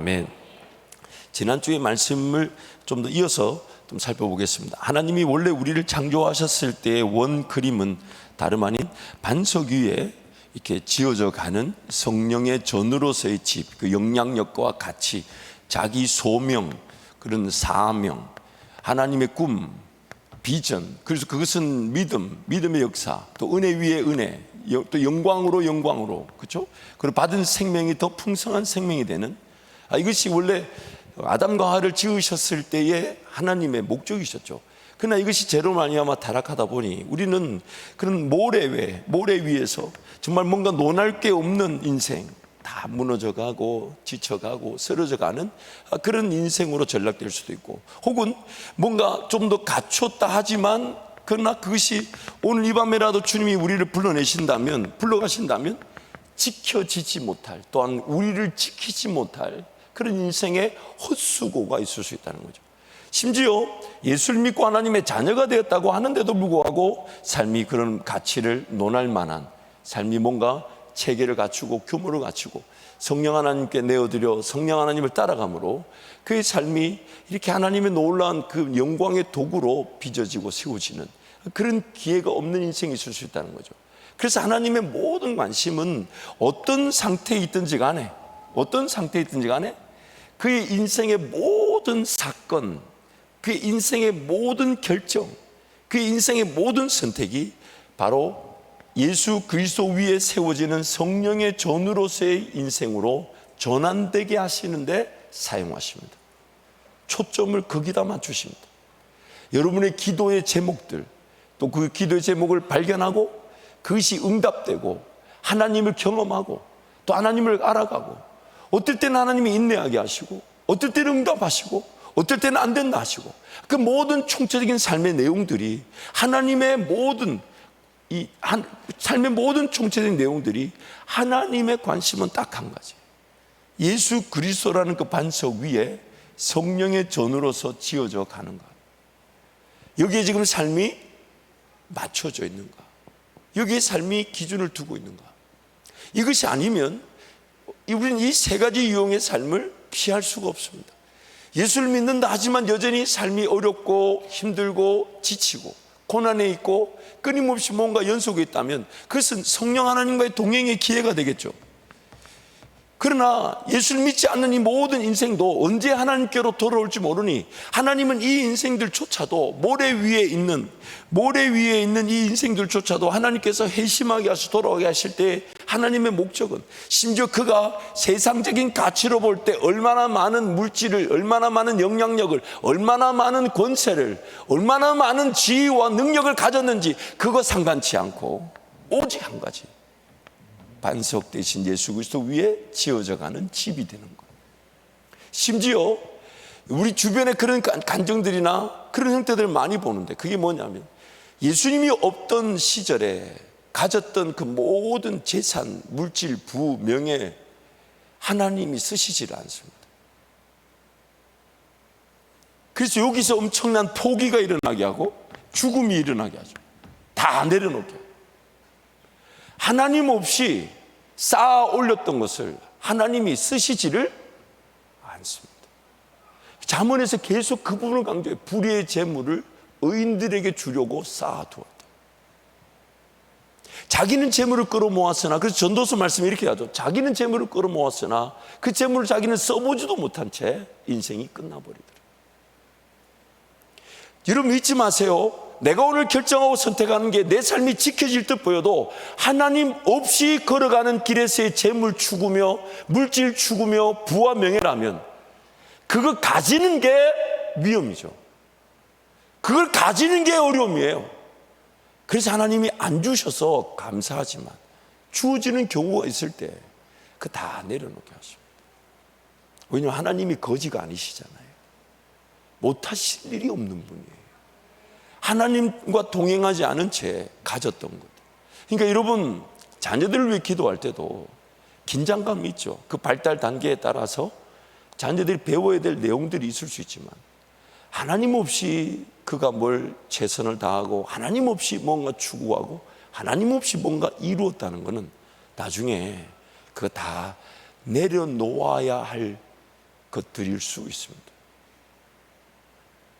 아멘. 지난주의 말씀을 좀 더 이어서 좀 살펴보겠습니다. 하나님이 원래 우리를 창조하셨을 때의 원 그림은 다름 아닌 반석 위에 이렇게 지어져 가는 성령의 전으로서의 집, 그 영향력과 같이 자기 소명, 그런 사명, 하나님의 꿈, 비전, 그래서 그것은 믿음, 믿음의 역사, 또 은혜 위에 은혜, 또 영광으로 영광으로, 그렇죠? 그리고 받은 생명이 더 풍성한 생명이 되는, 이것이 원래 아담과 하와를 지으셨을 때의 하나님의 목적이셨죠. 그러나 이것이 죄로 말미암아 타락하다 보니 우리는 그런 모래 위에서 정말 뭔가 논할 게 없는 인생, 다 무너져가고 지쳐가고 쓰러져가는 그런 인생으로 전락될 수도 있고, 혹은 뭔가 좀 더 갖췄다 하지만 그러나 그것이 오늘 이 밤에라도 주님이 우리를 불러가신다면 지켜지지 못할, 또한 우리를 지키지 못할 그런 인생의 헛수고가 있을 수 있다는 거죠. 심지어 예수를 믿고 하나님의 자녀가 되었다고 하는데도 불구하고 삶이 그런 가치를 논할 만한 삶이 뭔가 체계를 갖추고 규모를 갖추고 성령 하나님께 내어드려 성령 하나님을 따라감으로 그의 삶이 이렇게 하나님의 놀라운 그 영광의 도구로 빚어지고 세워지는 그런 기회가 없는 인생이 있을 수 있다는 거죠. 그래서 하나님의 모든 관심은 어떤 상태에 있든지 간에 그의 인생의 모든 사건, 그의 인생의 모든 결정, 그의 인생의 모든 선택이 바로 예수 그리스도 위에 세워지는 성령의 전으로서의 인생으로 전환되게 하시는데 사용하십니다. 초점을 거기다 맞추십니다. 여러분의 기도의 제목들, 또 그 기도의 제목을 발견하고 그것이 응답되고 하나님을 경험하고 또 하나님을 알아가고, 어떨 때는 하나님이 인내하게 하시고 어떨 때는 응답하시고 어떨 때는 안 된다 하시고, 그 모든 총체적인 삶의 내용들이 하나님의 모든 삶의 모든 총체적인 내용들이 하나님의 관심은 딱 한 가지, 예수 그리스도라는 그 반석 위에 성령의 전으로서 지어져 가는가, 여기에 지금 삶이 맞춰져 있는가, 여기에 삶이 기준을 두고 있는가. 이것이 아니면 우리는 이 세 가지 유형의 삶을 피할 수가 없습니다. 예수를 믿는다 하지만 여전히 삶이 어렵고 힘들고 지치고 고난에 있고 끊임없이 뭔가 연속에 있다면 그것은 성령 하나님과의 동행의 기회가 되겠죠. 그러나 예수를 믿지 않는 이 모든 인생도 언제 하나님께로 돌아올지 모르니, 하나님은 이 인생들조차도 모래 위에 있는 이 인생들조차도 하나님께서 회심하게 하셔 돌아오게 하실 때 하나님의 목적은, 심지어 그가 세상적인 가치로 볼 때 얼마나 많은 물질을, 얼마나 많은 영향력을, 얼마나 많은 권세를, 얼마나 많은 지위와 능력을 가졌는지 그거 상관치 않고 오직 한 가지, 반석 대신 예수 그리스도 위에 지어져 가는 집이 되는 거예요. 심지어 우리 주변에 그런 간증들이나 그런 형태들을 많이 보는데, 그게 뭐냐면 예수님이 없던 시절에 가졌던 그 모든 재산, 물질, 부, 명예, 하나님이 쓰시질 않습니다. 그래서 여기서 엄청난 포기가 일어나게 하고 죽음이 일어나게 하죠. 다 내려놓게 해요. 하나님 없이 쌓아 올렸던 것을 하나님이 쓰시지를 않습니다. 잠언에서 계속 그 부분을 강조해요. 불의의 재물을 의인들에게 주려고 쌓아두었다. 자기는 재물을 끌어모았으나, 그래서 전도서 말씀이 이렇게 하죠. 자기는 재물을 끌어모았으나 그 재물을 자기는 써보지도 못한 채 인생이 끝나버리더라. 여러분 잊지 마세요. 내가 오늘 결정하고 선택하는 게 내 삶이 지켜질 듯 보여도 하나님 없이 걸어가는 길에서의 재물 추구며 물질 추구며 부와 명예라면 그걸 가지는 게 위험이죠. 그걸 가지는 게 어려움이에요. 그래서 하나님이 안 주셔서 감사하지만 주어지는 경우가 있을 때 그 다 내려놓게 하십니다. 왜냐하면 하나님이 거지가 아니시잖아요. 못하실 일이 없는 분이에요. 하나님과 동행하지 않은 채 가졌던 것. 그러니까 여러분, 자녀들을 위해 기도할 때도 긴장감이 있죠. 그 발달 단계에 따라서 자녀들이 배워야 될 내용들이 있을 수 있지만, 하나님 없이 그가 뭘 최선을 다하고 하나님 없이 뭔가 추구하고 하나님 없이 뭔가 이루었다는 것은 나중에 그거 다 내려놓아야 할 것들일 수 있습니다.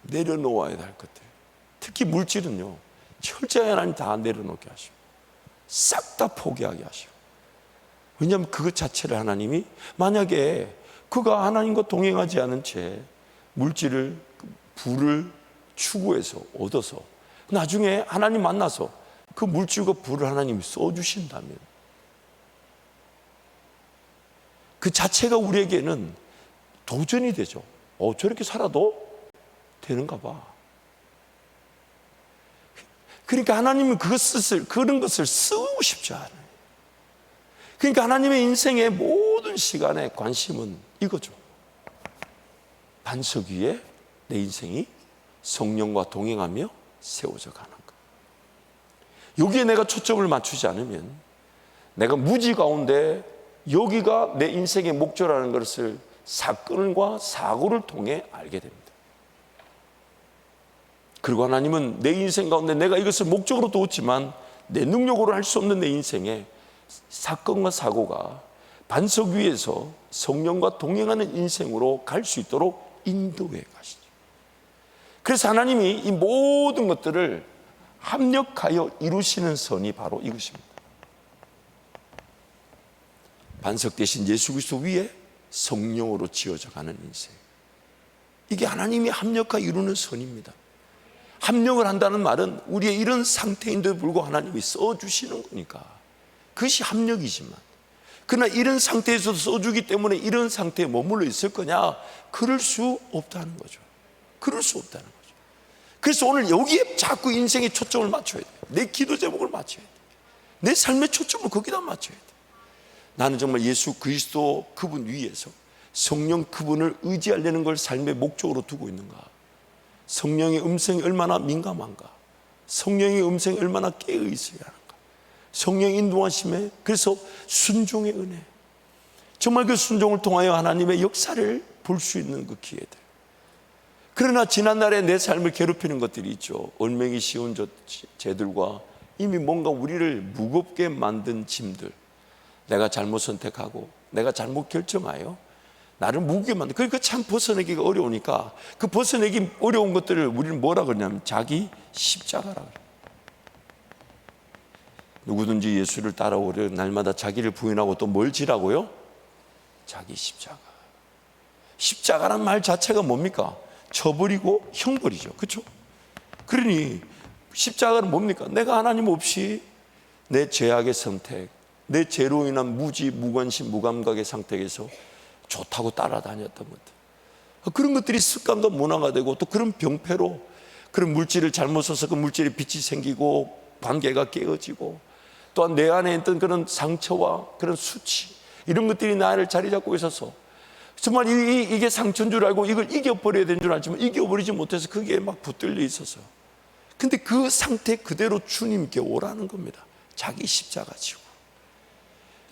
내려놓아야 할 것들, 특히 물질은요, 철저히 하나님 다 내려놓게 하시고 싹 다 포기하게 하시고. 왜냐하면 그것 자체를 하나님이, 만약에 그가 하나님과 동행하지 않은 채 물질을, 부를 추구해서 얻어서 나중에 하나님 만나서 그 물질과 부를 하나님이 써주신다면 그 자체가 우리에게는 도전이 되죠. 저렇게 살아도 되는가 봐. 그러니까 하나님은 그런 것을 쓰고 싶지 않아요. 그러니까 하나님의 인생의 모든 시간에 관심은 이거죠. 반석 위에 내 인생이 성령과 동행하며 세워져 가는 것. 여기에 내가 초점을 맞추지 않으면 내가 무지 가운데 여기가 내 인생의 목표라는 것을 사건과 사고를 통해 알게 됩니다. 그리고 하나님은 내 인생 가운데 내가 이것을 목적으로 두었지만 내 능력으로 할 수 없는 내 인생에 사건과 사고가 반석 위에서 성령과 동행하는 인생으로 갈 수 있도록 인도해 가시죠. 그래서 하나님이 이 모든 것들을 합력하여 이루시는 선이 바로 이것입니다. 반석 대신 예수 그리스도 위에 성령으로 지어져 가는 인생, 이게 하나님이 합력하여 이루는 선입니다. 합력을 한다는 말은 우리의 이런 상태인데도 불구하고 하나님이 써주시는 거니까 그것이 합력이지만, 그러나 이런 상태에서도 써주기 때문에 이런 상태에 머물러 있을 거냐? 그럴 수 없다는 거죠. 그럴 수 없다는 거죠. 그래서 오늘 여기에 자꾸 인생의 초점을 맞춰야 돼요. 내 기도 제목을 맞춰야 돼요. 내 삶의 초점을 거기다 맞춰야 돼요. 나는 정말 예수 그리스도 그분 위에서 성령 그분을 의지하려는 걸 삶의 목적으로 두고 있는가? 성령의 음성이 얼마나 민감한가? 성령의 음성이 얼마나 깨어 있어야 하는가? 성령의 인도하심에, 그래서 순종의 은혜, 정말 그 순종을 통하여 하나님의 역사를 볼 수 있는 그 기회들. 그러나 지난날에 내 삶을 괴롭히는 것들이 있죠. 얼매기 쉬운 죄들과 이미 뭔가 우리를 무겁게 만든 짐들, 내가 잘못 선택하고 내가 잘못 결정하여 나를 무겁게 만든, 그러니까 참 벗어내기가 어려우니까 그 벗어내기 어려운 것들을 우리는 뭐라 그러냐면 자기 십자가라 그래요. 누구든지 예수를 따라오려 날마다 자기를 부인하고 또 뭘 지라고요? 자기 십자가. 십자가란 말 자체가 뭡니까? 쳐버리고 형벌이죠. 그렇죠? 그러니 십자가는 뭡니까? 내가 하나님 없이 내 죄악의 선택, 내 죄로 인한 무지, 무관심, 무감각의 상태에서 좋다고 따라다녔던 것들, 그런 것들이 습관과 문화가 되고, 또 그런 병폐로 그런 물질을 잘못 써서 그 물질에 빛이 생기고 관계가 깨어지고, 또한 내 안에 있던 그런 상처와 그런 수치, 이런 것들이 나를 자리 잡고 있어서 정말 이게 상처인 줄 알고 이걸 이겨버려야 되는 줄 알지만 이겨버리지 못해서 그게 막 붙들려 있어서, 근데 그 상태 그대로 주님께 오라는 겁니다. 자기 십자가 지고.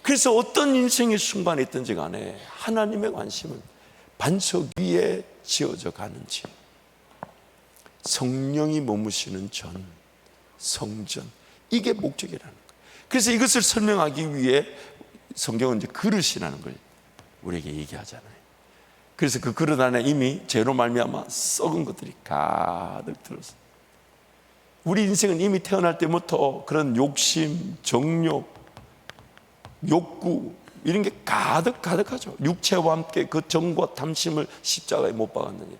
그래서 어떤 인생의 순간에 있든지 간에 하나님의 관심은 반석 위에 지어져 가는지, 성령이 머무시는 전, 성전, 이게 목적이라는 거예요. 그래서 이것을 설명하기 위해 성경은 이제 그릇이라는 걸 우리에게 얘기하잖아요. 그래서 그 그릇 안에 이미 죄로 말미암아 썩은 것들이 가득 들었어요. 우리 인생은 이미 태어날 때부터 그런 욕심, 정욕, 욕구, 이런 게 가득하죠. 육체와 함께 그 정과 탐심을 십자가에 못 박았느니.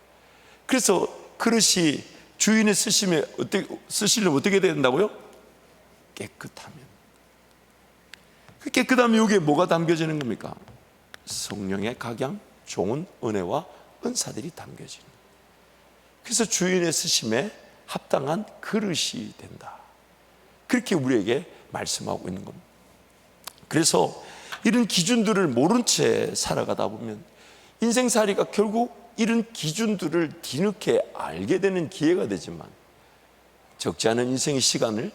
그래서 그릇이 주인의 쓰시려면 어떻게 돼야 된다고요? 깨끗하면. 깨끗하면 여기에 뭐가 담겨지는 겁니까? 성령의 각양, 좋은 은혜와 은사들이 담겨지는. 그래서 주인의 쓰심에 합당한 그릇이 된다. 그렇게 우리에게 말씀하고 있는 겁니다. 그래서 이런 기준들을 모른 채 살아가다 보면 인생살이가 결국 이런 기준들을 뒤늦게 알게 되는 기회가 되지만 적지 않은 인생의 시간을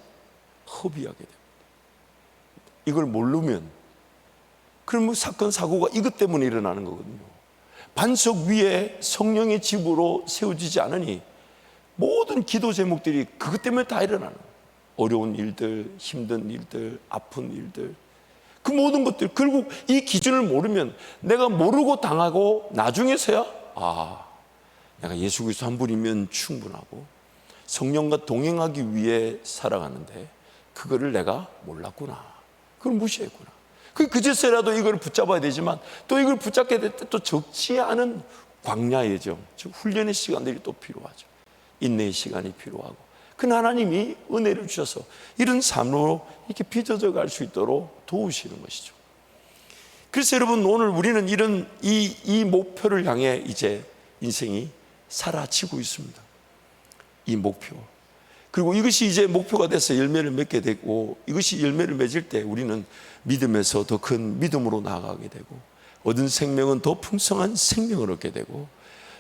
허비하게 됩니다. 이걸 모르면 그러면 사건 사고가 이것 때문에 일어나는 거거든요. 반석 위에 성령의 집으로 세워지지 않으니 모든 기도 제목들이 그것 때문에 다 일어나는 거예요. 어려운 일들, 힘든 일들, 아픈 일들. 그 모든 것들, 결국 이 기준을 모르면 내가 모르고 당하고 나중에서야 내가 예수 그리스도 한 분이면 충분하고 성령과 동행하기 위해 살아가는데 그거를 내가 몰랐구나, 그걸 무시했구나. 그제서라도 이걸 붙잡아야 되지만 또 이걸 붙잡게 될 때 또 적지 않은 광야의 정, 즉 훈련의 시간들이 또 필요하죠. 인내의 시간이 필요하고, 그 하나님이 은혜를 주셔서 이런 삶으로 이렇게 빚어져 갈 수 있도록 도우시는 것이죠. 그래서 여러분, 오늘 우리는 이런 이 목표를 향해 이제 인생이 사라지고 있습니다. 이 목표. 그리고 이것이 이제 목표가 돼서 열매를 맺게 되고, 이것이 열매를 맺을 때 우리는 믿음에서 더 큰 믿음으로 나아가게 되고, 얻은 생명은 더 풍성한 생명을 얻게 되고,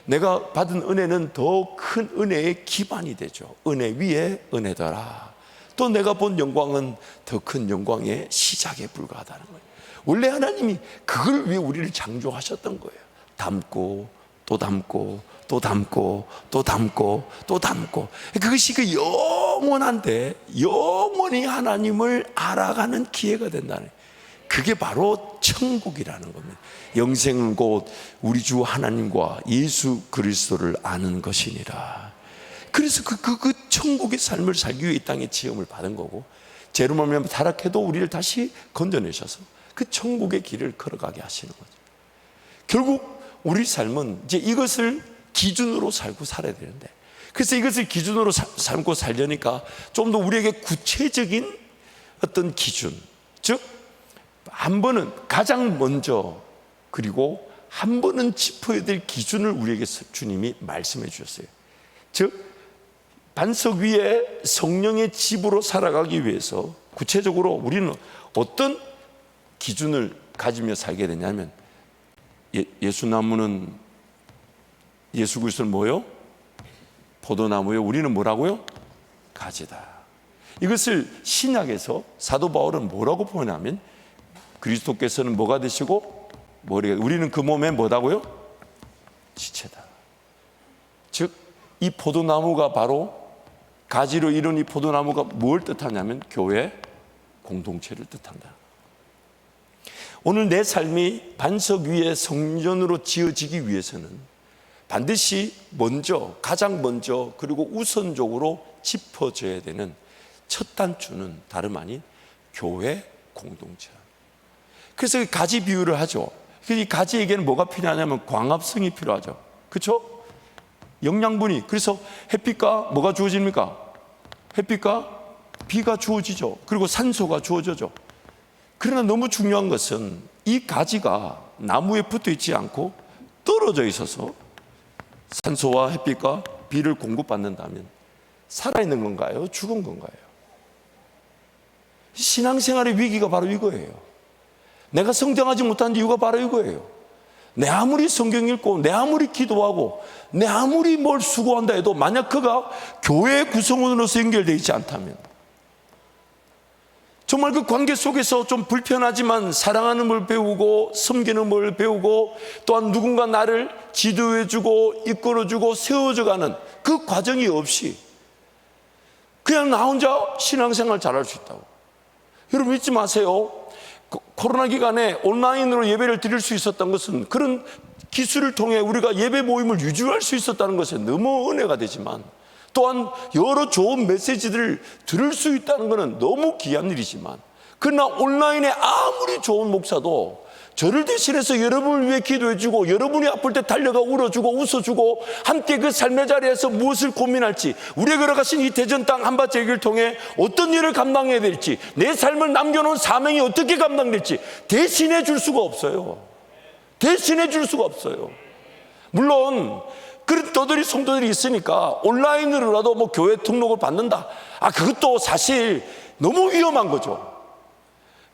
내가 받은 은혜는 더 큰 은혜의 기반이 되죠. 은혜 위에 은혜더라. 또 내가 본 영광은 더 큰 영광의 시작에 불과하다는 거예요. 원래 하나님이 그걸 위해 우리를 창조하셨던 거예요. 담고 또 담고 또 담고 또 담고 또 담고, 그것이 그 영원한데 영원히 하나님을 알아가는 기회가 된다는, 그게 바로 천국이라는 겁니다. 영생은 곧 우리 주 하나님과 예수 그리스도를 아는 것이니라. 그래서 그 천국의 삶을 살기 위해 이 땅에 지음을 받은 거고, 죄로 말미암아 타락해도 우리를 다시 건져내셔서 그 천국의 길을 걸어가게 하시는 거죠. 결국 우리 삶은 이제 이것을 기준으로 살고 살아야 되는데, 그래서 이것을 기준으로 삼고 살려니까 좀 더 우리에게 구체적인 어떤 기준, 즉 한 번은 가장 먼저, 그리고 한 번은 짚어야 될 기준을 우리에게 주님이 말씀해 주셨어요. 즉 반석 위에 성령의 집으로 살아가기 위해서 구체적으로 우리는 어떤 기준을 가지며 살게 되냐면, 예수나무는, 예수 그리스도는 뭐요? 포도나무요. 우리는 뭐라고요? 가지다. 이것을 신약에서 사도 바울은 뭐라고 표현하면, 그리스도께서는 뭐가 되시고 머리가, 우리는 그 몸에 뭐다고요? 지체다. 즉 이 포도나무가 바로, 가지로 이룬 이 포도나무가 뭘 뜻하냐면 교회 공동체를 뜻한다. 오늘 내 삶이 반석 위에 성전으로 지어지기 위해서는 반드시 먼저, 가장 먼저, 그리고 우선적으로 짚어져야 되는 첫 단추는 다름 아닌 교회 공동체. 그래서 가지 비유를 하죠. 이 가지에게는 뭐가 필요하냐면 광합성이 필요하죠. 그렇죠? 영양분이. 그래서 햇빛과 뭐가 주어집니까? 햇빛과 비가 주어지죠. 그리고 산소가 주어져죠. 그러나 너무 중요한 것은 이 가지가 나무에 붙어 있지 않고 떨어져 있어서 산소와 햇빛과 비를 공급받는다면 살아있는 건가요? 죽은 건가요? 신앙생활의 위기가 바로 이거예요. 내가 성장하지 못한 이유가 바로 이거예요. 내 아무리 성경 읽고, 내 아무리 기도하고, 내 아무리 뭘 수고한다 해도 만약 그가 교회의 구성원으로서 연결되어 있지 않다면, 정말 그 관계 속에서 좀 불편하지만 사랑하는 걸 배우고 섬기는 걸 배우고, 또한 누군가 나를 지도해주고 이끌어주고 세워져가는 그 과정이 없이 그냥 나 혼자 신앙생활 잘할 수 있다고. 여러분 잊지 마세요. 코로나 기간에 온라인으로 예배를 드릴 수 있었던 것은, 그런 기술을 통해 우리가 예배 모임을 유지할 수 있었다는 것에 너무 은혜가 되지만, 또한 여러 좋은 메시지들을 들을 수 있다는 것은 너무 귀한 일이지만, 그러나 온라인에 아무리 좋은 목사도 저를 대신해서 여러분을 위해 기도해주고, 여러분이 아플 때 달려가 울어주고 웃어주고, 함께 그 삶의 자리에서 무엇을 고민할지, 우리에게 걸어가신 이 대전 땅 한밭제기를 통해 어떤 일을 감당해야 될지, 내 삶을 남겨놓은 사명이 어떻게 감당될지 대신해 줄 수가 없어요. 대신해 줄 수가 없어요. 물론 그런 떠들이 성도들이 있으니까 온라인으로라도 뭐 교회 등록을 받는다, 그것도 사실 너무 위험한 거죠.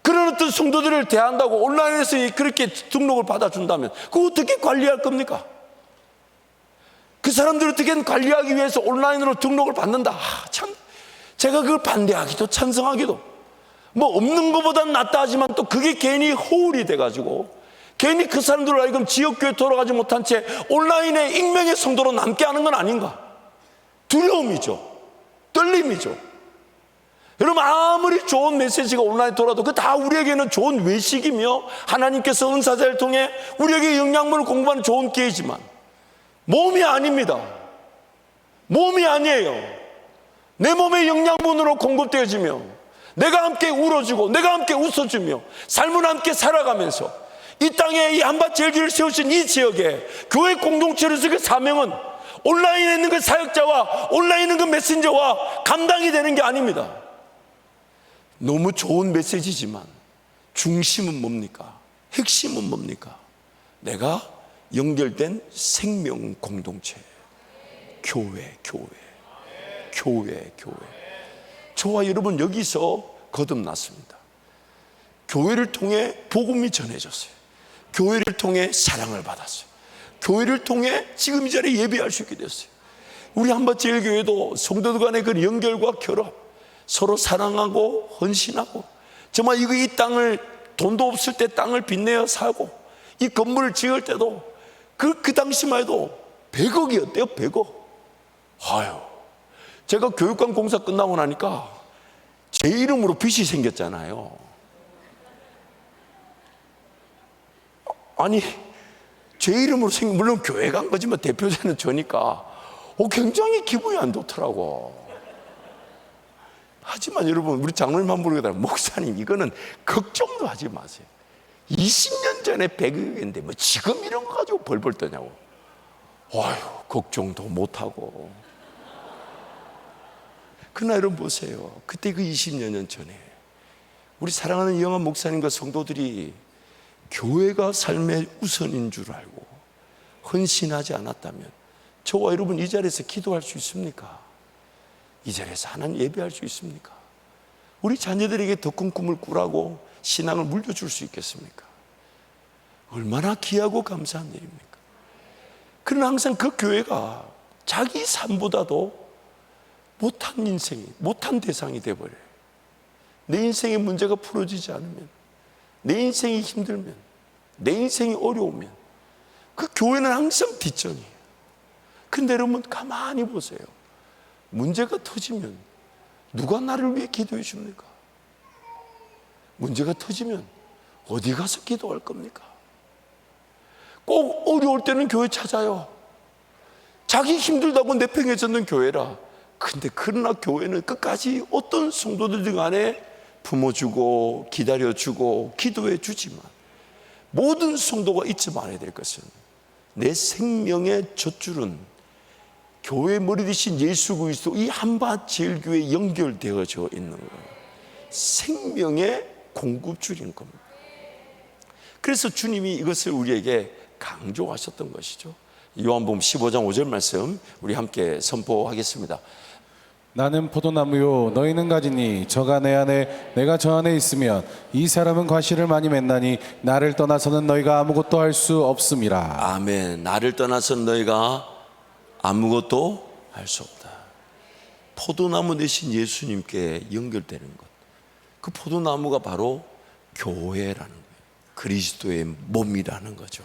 그런 어떤 성도들을 대한다고 온라인에서 그렇게 등록을 받아준다면 그거 어떻게 관리할 겁니까? 그 사람들을 어떻게 관리하기 위해서 온라인으로 등록을 받는다. 참, 제가 그걸 반대하기도 찬성하기도, 뭐 없는 것보다는 낫다 하지만 또 그게 괜히 허울이 돼가지고 괜히 그 사람들을 알고 지역교회 돌아가지 못한 채 온라인에 익명의 성도로 남게 하는 건 아닌가? 두려움이죠. 떨림이죠. 여러분, 아무리 좋은 메시지가 온라인에 돌아도 그 다 우리에게는 좋은 외식이며 하나님께서 은사자를 통해 우리에게 영양분을 공부하는 좋은 기회지만 몸이 아닙니다. 몸이 아니에요. 내 몸의 영양분으로 공급되어지며 내가 함께 울어주고 내가 함께 웃어주며 삶을 함께 살아가면서 이 땅에 이 한밭제일교회를 세우신 이 지역에 교회 공동체로서 그 사명은 온라인에 있는 그 사역자와 온라인에 있는 그 메신저와 감당이 되는 게 아닙니다. 너무 좋은 메시지지만 중심은 뭡니까? 핵심은 뭡니까? 내가 연결된 생명 공동체, 교회. 저와 여러분 여기서 거듭났습니다. 교회를 통해 복음이 전해졌어요. 교회를 통해 사랑을 받았어요. 교회를 통해 지금 이 자리에 예배할 수 있게 됐어요. 우리 한밭제일교회도 성도들 간의 그 연결과 결합, 서로 사랑하고 헌신하고, 정말 이 땅을 돈도 없을 때 땅을 빚내어 사고 이 건물을 지을 때도 그 당시만 해도 100억이었대요. 100억. 아유, 제가 교육관 공사 끝나고 나니까 제 이름으로 빚이 생겼잖아요. 아니, 제 이름으로 생긴, 물론 교회가 한 거지만 대표자는 저니까 굉장히 기분이 안 좋더라고. 하지만 여러분, 우리 장로님만 부르게 목사님, 이거는 걱정도 하지 마세요. 20년 전에 100억인데 뭐 지금 이런 거 가지고 벌벌 떠냐고. 아유, 걱정도 못하고. 그러나 여러분 보세요. 그때 그 20년 전에 우리 사랑하는 영한 목사님과 성도들이 교회가 삶의 우선인 줄 알고 헌신하지 않았다면 저와 여러분 이 자리에서 기도할 수 있습니까? 이 자리에서 하나님 예배할 수 있습니까? 우리 자녀들에게 더 큰 꿈을 꾸라고 신앙을 물려줄 수 있겠습니까? 얼마나 귀하고 감사한 일입니까? 그러나 항상 그 교회가 자기 삶보다도 못한 인생이, 못한 대상이 돼버려요. 내 인생의 문제가 풀어지지 않으면, 내 인생이 힘들면, 내 인생이 어려우면 그 교회는 항상 뒷전이에요. 근데 여러분 가만히 보세요. 문제가 터지면 누가 나를 위해 기도해 줍니까? 문제가 터지면 어디 가서 기도할 겁니까? 꼭 어려울 때는 교회 찾아요. 자기 힘들다고 내팽개쳤는 교회라. 근데 그러나 교회는 끝까지 어떤 성도들 간에 품어주고 기다려주고 기도해주지만 모든 성도가 잊지 말아야 될 것은 내 생명의 젖줄은 교회 머리 대신 예수 그리스도 이 한밭제일교회에 연결되어져 있는 거예요. 생명의 공급줄인 겁니다. 그래서 주님이 이것을 우리에게 강조하셨던 것이죠. 요한복음 15장 5절 말씀 우리 함께 선포하겠습니다. 나는 포도나무요 너희는 가지니 저가 내 안에 내가 저 안에 있으면 이 사람은 과실을 많이 맺나니 나를 떠나서는 너희가 아무것도 할 수 없음이라. 아멘. 나를 떠나서는 너희가 아무것도 할 수 없다. 포도나무 대신 예수님께 연결되는 것, 그 포도나무가 바로 교회라는 거예요. 그리스도의 몸이라는 거죠.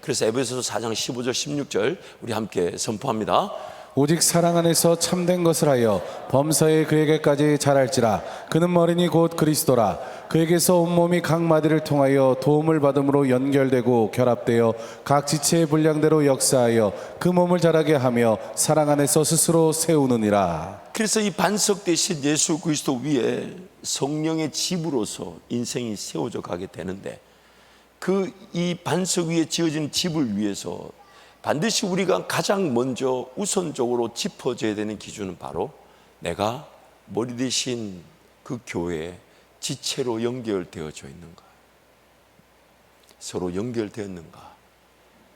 그래서 에베소서 4장 15절 16절 우리 함께 선포합니다. 오직 사랑 안에서 참된 것을 하여 범사에 그에게까지 자랄지라. 그는 머리니 곧 그리스도라. 그에게서 온몸이 각 마디를 통하여 도움을 받음으로 연결되고 결합되어 각 지체의 분량대로 역사하여 그 몸을 자라게 하며 사랑 안에서 스스로 세우느니라. 그래서 이 반석 대신 예수 그리스도 위에 성령의 집으로서 인생이 세워져 가게 되는데, 그 이 반석 위에 지어진 집을 위해서 반드시 우리가 가장 먼저 우선적으로 짚어져야 되는 기준은 바로 내가 머리 대신 그 교회에 지체로 연결되어져 있는가, 서로 연결되었는가,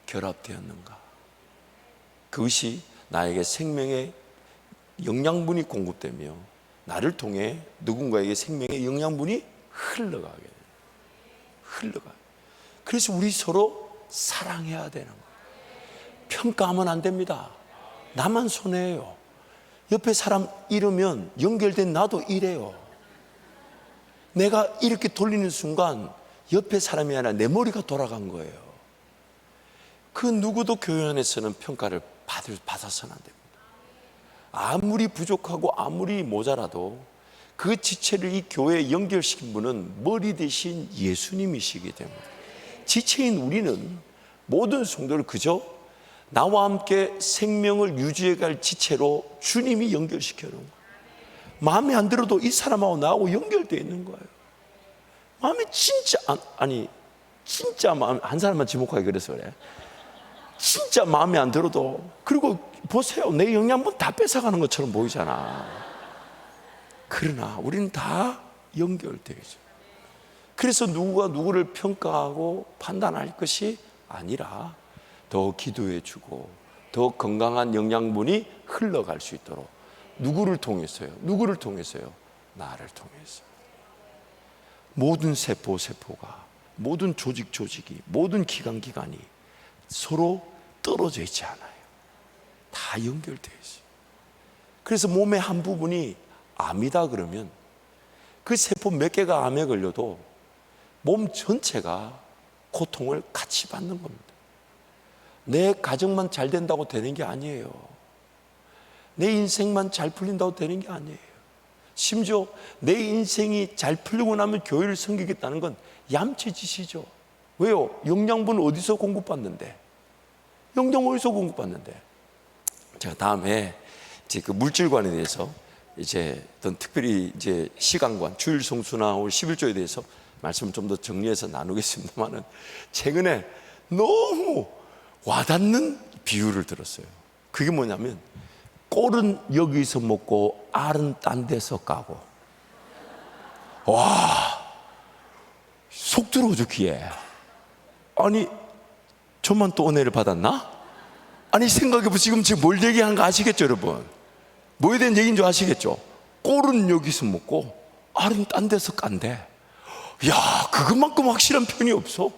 결합되었는가. 그것이 나에게 생명의 영양분이 공급되며 나를 통해 누군가에게 생명의 영양분이 흘러가게 돼요. 그래서 우리 서로 사랑해야 되는 거예요. 평가하면 안 됩니다. 나만 손해예요. 옆에 사람 이러면 연결된 나도 이래요. 내가 이렇게 돌리는 순간 옆에 사람이 아니라 내 머리가 돌아간 거예요. 그 누구도 교회 안에서는 평가를 받아서는 안 됩니다. 아무리 부족하고 아무리 모자라도 그 지체를 이 교회에 연결시킨 분은 머리 대신 예수님이시기 때문에 지체인 우리는 모든 성도를 그저 나와 함께 생명을 유지해갈 지체로 주님이 연결시켜 놓은 거예요. 마음에 안 들어도 이 사람하고 나하고 연결되어 있는 거예요. 마음에 진짜 진짜 마음, 한 사람만 지목하기 그래서 그래. 진짜 마음에 안 들어도, 그리고 보세요, 내 영양분 다 뺏어가는 것처럼 보이잖아. 그러나 우리는 다 연결되어 있어요. 그래서 누구가 누구를 평가하고 판단할 것이 아니라 더 기도해 주고 더 건강한 영양분이 흘러갈 수 있도록 누구를 통해서요? 나를 통해서. 모든 세포가, 모든 조직이, 모든 기관이 서로 떨어져 있지 않아요. 다 연결되어 있어요. 그래서 몸의 한 부분이 암이다 그러면 그 세포 몇 개가 암에 걸려도 몸 전체가 고통을 같이 받는 겁니다. 내 가정만 잘 된다고 되는 게 아니에요. 내 인생만 잘 풀린다고 되는 게 아니에요. 심지어 내 인생이 잘 풀리고 나면 교회를 섬기겠다는 건 얌체짓이죠. 왜요? 영양분 어디서 공급받는데? 제가 다음에 이제 그 물질관에 대해서 이제 어떤 특별히 이제 시간관, 주일 성수나 올 11조에 대해서 말씀을 좀 더 정리해서 나누겠습니다만은, 최근에 너무 와닿는 비유를 들었어요. 그게 뭐냐면, 꼴은 여기서 먹고 알은 딴 데서 까고. 와, 속 들어오죠, 귀에. 아니, 저만 또 은혜를 받았나? 아니, 생각해보세요. 지금 뭘 얘기하는 거 아시겠죠, 여러분? 뭐에 대한 얘기인 줄 아시겠죠? 꼴은 여기서 먹고 알은 딴 데서 깐대. 야, 그것만큼 확실한 편이 없어.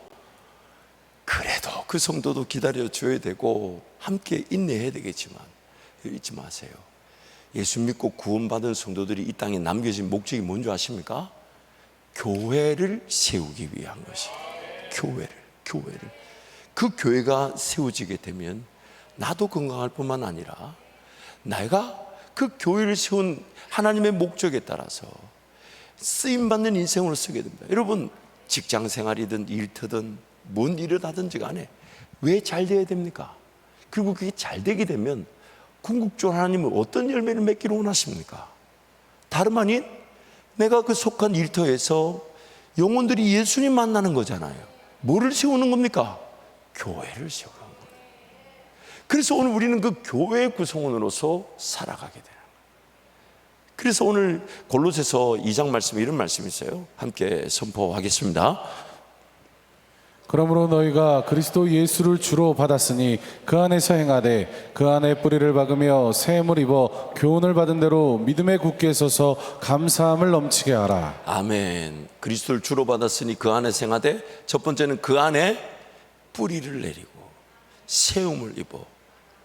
그래도 그 성도도 기다려줘야 되고 함께 인내해야 되겠지만 잊지 마세요. 예수 믿고 구원받은 성도들이 이 땅에 남겨진 목적이 뭔지 아십니까? 교회를 세우기 위한 것이. 교회를. 그 교회가 세워지게 되면 나도 건강할 뿐만 아니라 내가 그 교회를 세운 하나님의 목적에 따라서 쓰임받는 인생으로 쓰게 됩니다. 여러분, 직장 생활이든 일터든 뭔 일을 하든지 간에 왜 잘 돼야 됩니까? 그리고 그게 잘 되게 되면 궁극적으로 하나님은 어떤 열매를 맺기를 원하십니까? 다름 아닌 내가 그 속한 일터에서 영혼들이 예수님 만나는 거잖아요. 뭐를 세우는 겁니까? 교회를 세우는 겁니다. 그래서 오늘 우리는 그 교회 구성원으로서 살아가게 돼요. 그래서 오늘 골로새서 2장 말씀에 이런 말씀이 있어요. 함께 선포하겠습니다. 그러므로 너희가 그리스도 예수를 주로 받았으니 그 안에서 행하되 그 안에 뿌리를 박으며 샘을 입어 교훈을 받은 대로 믿음에 굳게 서서 감사함을 넘치게 하라. 아멘. 그리스도를 주로 받았으니 그 안에 행하되, 첫 번째는 그 안에 뿌리를 내리고 세움을 입어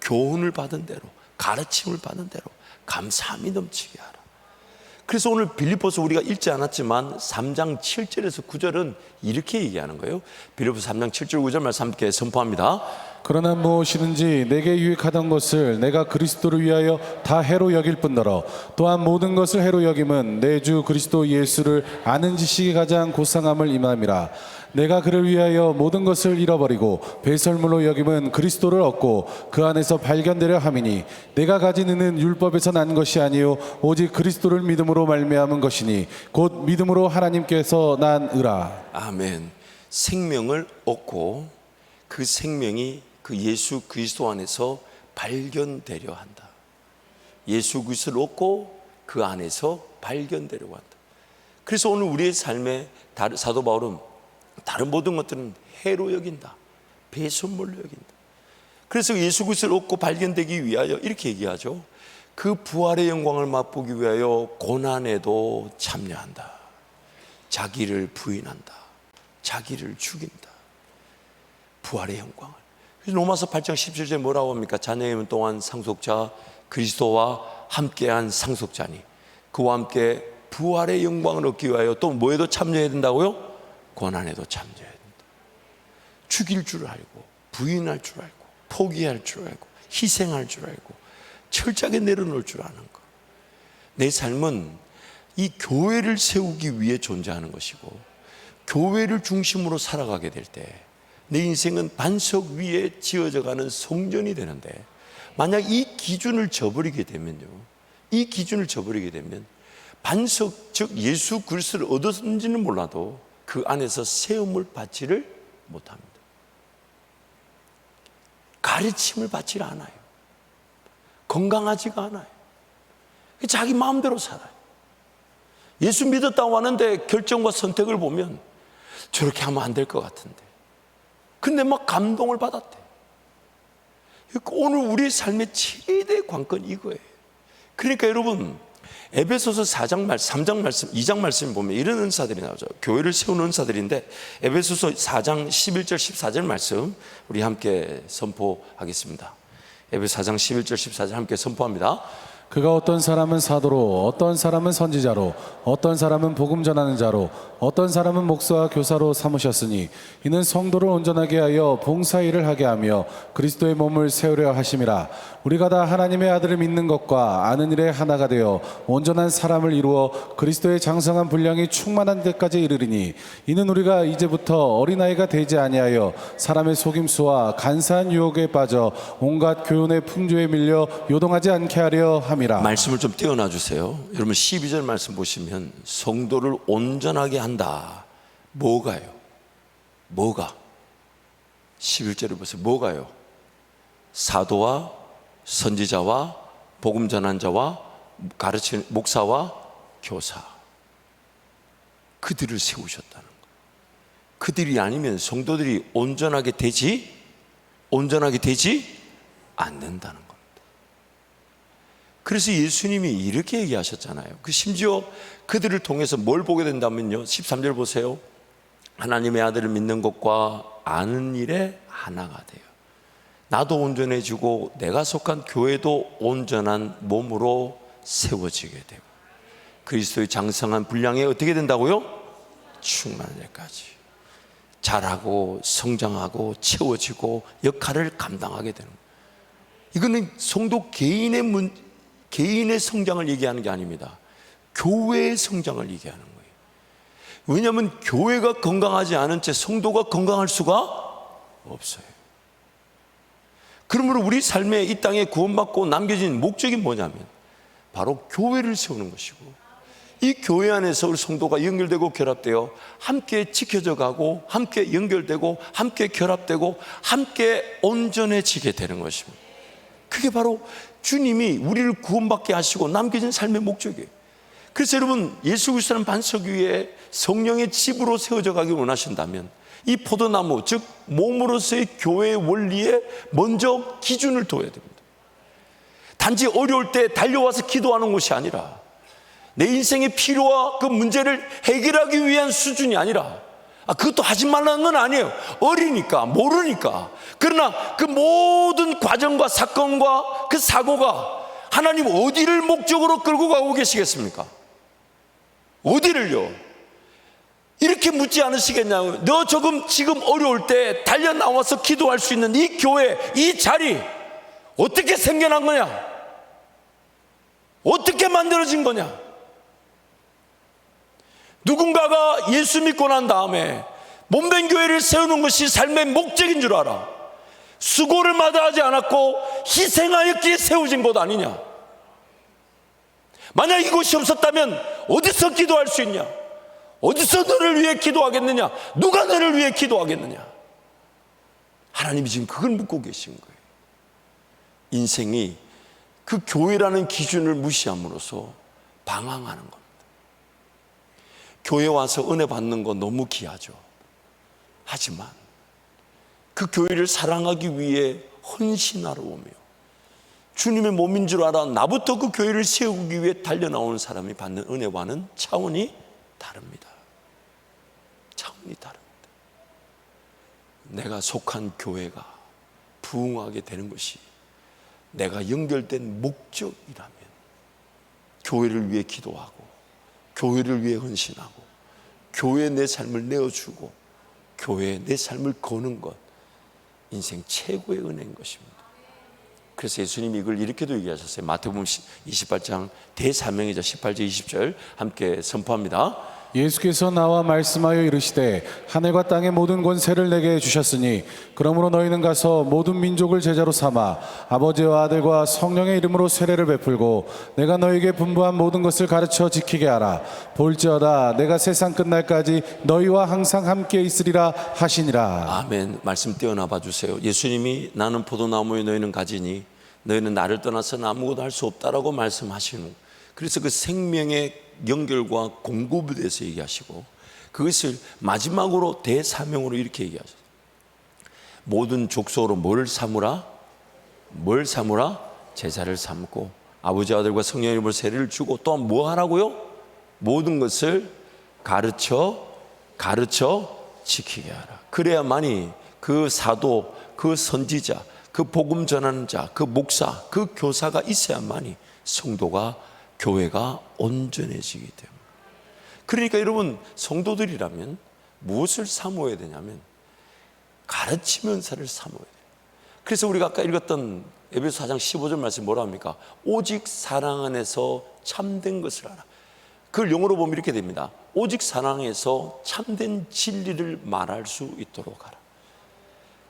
교훈을 받은 대로, 가르침을 받은 대로 감사함이 넘치게 하라. 그래서 오늘 빌립보서 우리가 읽지 않았지만 3장 7절에서 9절은 이렇게 얘기하는 거예요. 빌립보서 3장 7절 9절 말씀 함께 선포합니다. 그러나 무엇이든지 내게 유익하던 것을 내가 그리스도를 위하여 다 해로 여길 뿐더러 또한 모든 것을 해로 여김은 내 주 그리스도 예수를 아는 지식이 가장 고상함을 임함이라. 내가 그를 위하여 모든 것을 잃어버리고 배설물로 여김은 그리스도를 얻고 그 안에서 발견되려 함이니 내가 가진 의는 율법에서 난 것이 아니요 오직 그리스도를 믿음으로 말미암은 것이니 곧 믿음으로 하나님께서 난 의라. 아멘. 생명을 얻고 그 생명이 그 예수 그리스도 안에서 발견되려 한다. 예수 그리스도를 얻고 그 안에서 발견되려고 한다. 그래서 오늘 우리의 삶에 사도 바울은 다른 모든 것들은 해로 여긴다, 배설물로 여긴다. 그래서 예수 그리스도를 얻고 발견되기 위하여 이렇게 얘기하죠. 그 부활의 영광을 맛보기 위하여 고난에도 참여한다. 자기를 부인한다, 자기를 죽인다. 부활의 영광을. 그래서 로마서 8장 17절에 뭐라고 합니까? 자녀임 동안 상속자 그리스도와 함께한 상속자니 그와 함께 부활의 영광을 얻기 위하여 또 뭐에도 참여해야 된다고요? 고난에도 참여해야 된다. 죽일 줄 알고, 부인할 줄 알고, 포기할 줄 알고, 희생할 줄 알고, 철저하게 내려놓을 줄 아는 것. 내 삶은 이 교회를 세우기 위해 존재하는 것이고, 교회를 중심으로 살아가게 될 때 내 인생은 반석 위에 지어져 가는 성전이 되는데, 만약 이 기준을 저버리게 되면요, 이 기준을 저버리게 되면 반석, 즉 예수 그리스도를 얻었는지는 몰라도 그 안에서 세움을 받지를 못합니다. 가르침을 받지 않아요. 건강하지가 않아요. 자기 마음대로 살아요. 예수 믿었다고 하는데 결정과 선택을 보면 저렇게 하면 안 될 것 같은데, 근데 막 감동을 받았대. 오늘 우리의 삶의 최대 관건이 이거예요. 그러니까 여러분, 에베소서 4장 말씀, 3장 말씀, 2장 말씀 보면 이런 은사들이 나오죠. 교회를 세우는 은사들인데, 에베소서 4장 11절 14절 말씀 우리 함께 선포하겠습니다. 에베소 4장 11절 14절 함께 선포합니다. 그가 어떤 사람은 사도로, 어떤 사람은 선지자로, 어떤 사람은 복음 전하는 자로, 어떤 사람은 목사와 교사로 삼으셨으니 이는 성도를 온전하게 하여 봉사일을 하게 하며 그리스도의 몸을 세우려 하심이라. 우리가 다 하나님의 아들을 믿는 것과 아는 일에 하나가 되어 온전한 사람을 이루어 그리스도의 장성한 분량이 충만한 데까지 이르리니, 이는 우리가 이제부터 어린아이가 되지 아니하여 사람의 속임수와 간사한 유혹에 빠져 온갖 교훈의 풍조에 밀려 요동하지 않게 하려 함이라. 말씀을 좀 떼어놔 주세요. 여러분 12절 말씀 보시면 성도를 온전하게 한다. 뭐가요? 뭐가? 11절에 보세요. 뭐가요? 사도와 선지자와 복음 전한 자와 가르치는 목사와 교사, 그들을 세우셨다는 거예요. 그들이 아니면 성도들이 온전하게 되지 않는다는 겁니다. 그래서 예수님이 이렇게 얘기하셨잖아요. 심지어 그들을 통해서 뭘 보게 된다면요, 13절 보세요. 하나님의 아들을 믿는 것과 아는 일에 하나가 돼요. 나도 온전해지고 내가 속한 교회도 온전한 몸으로 세워지게 되고 그리스도의 장성한 분량에 어떻게 된다고요? 충만할 때까지 자라고 성장하고 채워지고 역할을 감당하게 되는 거예요. 이거는 성도 개인의 성장을 얘기하는 게 아닙니다. 교회의 성장을 얘기하는 거예요. 왜냐하면 교회가 건강하지 않은 채 성도가 건강할 수가 없어요. 그러므로 우리 삶에 이 땅에 구원받고 남겨진 목적이 뭐냐면 바로 교회를 세우는 것이고, 이 교회 안에서 우리 성도가 연결되고 결합되어 함께 지켜져 가고 함께 연결되고 함께 결합되고 함께 온전해지게 되는 것입니다. 그게 바로 주님이 우리를 구원받게 하시고 남겨진 삶의 목적이에요. 그래서 여러분, 예수 그리스도는 반석 위에 성령의 집으로 세워져 가기 원하신다면 이 포도나무, 즉 몸으로서의 교회의 원리에 먼저 기준을 둬야 됩니다. 단지 어려울 때 달려와서 기도하는 것이 아니라, 내 인생의 필요와 그 문제를 해결하기 위한 수준이 아니라, 그것도 하지 말라는 건 아니에요. 어리니까 모르니까. 그러나 그 모든 과정과 사건과 그 사고가 하나님 어디를 목적으로 끌고 가고 계시겠습니까? 어디를요? 이렇게 묻지 않으시겠냐고요. 너 지금 어려울 때 달려 나와서 기도할 수 있는 이 교회, 이 자리 어떻게 생겨난 거냐? 어떻게 만들어진 거냐? 누군가가 예수 믿고 난 다음에 몸된 교회를 세우는 것이 삶의 목적인 줄 알아. 수고를 마다하지 않았고 희생하였기에 세워진 것 아니냐? 만약 이곳이 없었다면 어디서 기도할 수 있냐? 어디서 너를 위해 기도하겠느냐? 누가 너를 위해 기도하겠느냐? 하나님이 지금 그걸 묻고 계신 거예요. 인생이 그 교회라는 기준을 무시함으로써 방황하는 겁니다. 교회 와서 은혜 받는 거 너무 귀하죠. 하지만 그 교회를 사랑하기 위해 헌신하러 오며 주님의 몸인 줄 알아 나부터 그 교회를 세우기 위해 달려나오는 사람이 받는 은혜와는 차원이 다릅니다. 차원이 다릅니다. 내가 속한 교회가 부흥하게 되는 것이 내가 연결된 목적이라면 교회를 위해 기도하고 교회를 위해 헌신하고 교회에 내 삶을 내어주고 교회에 내 삶을 거는 것, 인생 최고의 은혜인 것입니다. 그래서 예수님이 이걸 이렇게도 얘기하셨어요. 마태복음 28장 대사명이죠. 18절 20절 함께 선포합니다. 예수께서 나와 말씀하여 이르시되 하늘과 땅의 모든 권세를 내게 주셨으니 그러므로 너희는 가서 모든 민족을 제자로 삼아 아버지와 아들과 성령의 이름으로 세례를 베풀고 내가 너희에게 분부한 모든 것을 가르쳐 지키게 하라. 볼지어다 내가 세상 끝날까지 너희와 항상 함께 있으리라 하시니라. 아멘. 말씀 떼어놔 봐 주세요. 예수님이 나는 포도나무에 너희는 가지니 너희는 나를 떠나서는 아무것도 할 수 없다라고 말씀하시는, 그래서 그 생명의 연결과 공급에 대해서 얘기하시고 그것을 마지막으로 대사명으로 이렇게 얘기하셨어요. 모든 족속으로 뭘 삼으라? 뭘 삼으라? 제자를 삼고 아버지 아들과 성령의 이름으로 세례를 주고 또 뭐 하라고요? 모든 것을 가르쳐 지키게 하라. 그래야만이 그 사도, 그 선지자, 그 복음 전하는 자, 그 목사, 그 교사가 있어야만이 성도가, 교회가 온전해지기 때문에. 그러니까 여러분, 성도들이라면 무엇을 사모해야 되냐면 가르치면서를 사모해야 돼요. 그래서 우리가 아까 읽었던 에베소 4장 15절 말씀 뭐라 합니까? 오직 사랑 안에서 참된 것을 알아. 그걸 영어로 보면 이렇게 됩니다. 오직 사랑에서 참된 진리를 말할 수 있도록 하라.